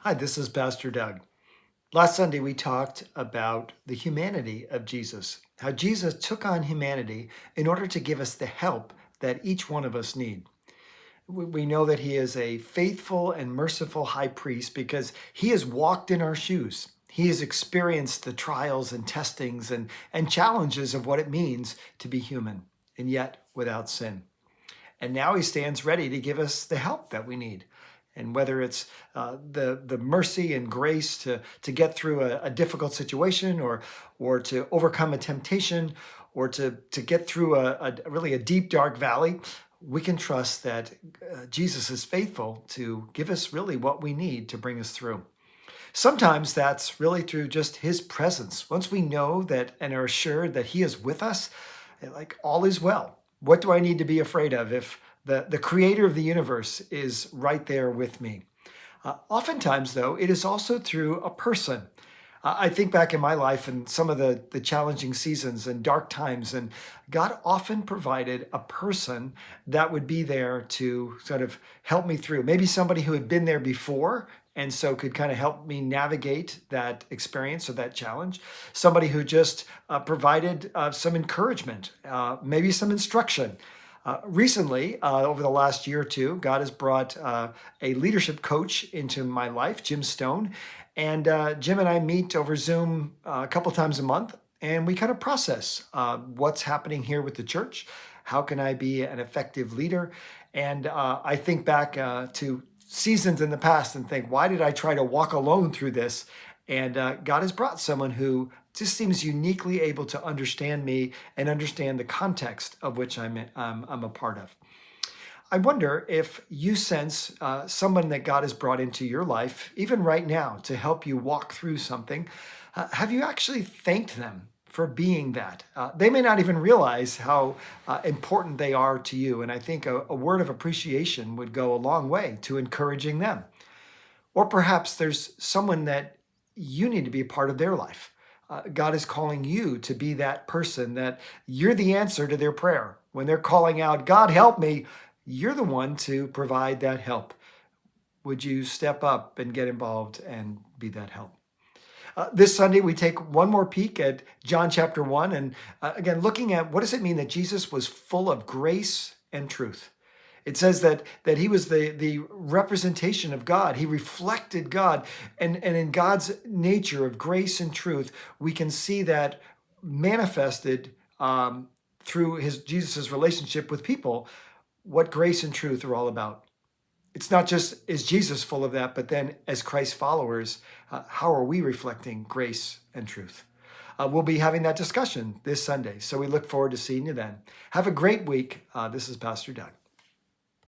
Hi, this is Pastor Doug. Last Sunday, we talked about the humanity of Jesus, how Jesus took on humanity in order to give us the help that each one of us need. We know that he is a faithful and merciful high priest because he has walked in our shoes. He has experienced the trials and testings and challenges of what it means to be human and yet without sin. And now he stands ready to give us the help that we need. And whether it's the mercy and grace to get through a difficult situation, or to overcome a temptation, or to get through really a deep dark valley, we can trust that Jesus is faithful to give us really what we need to bring us through. Sometimes that's really through just his presence. Once we know that and are assured that he is with us, like all is well. What do I need to be afraid of if the creator of the universe is right there with me? Oftentimes, though, it is also through a person. I think back in my life and some of the challenging seasons and dark times, and God often provided a person that would be there to sort of help me through. Maybe somebody who had been there before and so could kind of help me navigate that experience or that challenge. Somebody who just provided some encouragement, maybe some instruction. Recently, over the last year or two, God has brought a leadership coach into my life, Jim Stone. And Jim and I meet over Zoom a couple times a month, and we kind of process what's happening here with the church. How can I be an effective leader? And I think back to seasons in the past and think, why did I try to walk alone through this? And God has brought someone who just seems uniquely able to understand me and understand the context of which I'm a part of. I wonder if you sense someone that God has brought into your life, even right now, to help you walk through something. Have you actually thanked them for being that? They may not even realize how important they are to you. And I think a word of appreciation would go a long way to encouraging them. Or perhaps there's someone that you need to be a part of their life. God is calling you to be that person that you're the answer to their prayer. When they're calling out, God, help me, you're the one to provide that help. Would you step up and get involved and be that help? This Sunday, we take one more peek at John chapter 1. And again, looking at what does it mean that Jesus was full of grace and truth? It says that he was the representation of God. He reflected God. And in God's nature of grace and truth, we can see that manifested through Jesus's relationship with people, what grace and truth are all about. It's not just is Jesus full of that, but then as Christ followers, how are we reflecting grace and truth? We'll be having that discussion this Sunday. So we look forward to seeing you then. Have a great week. This is Pastor Doug.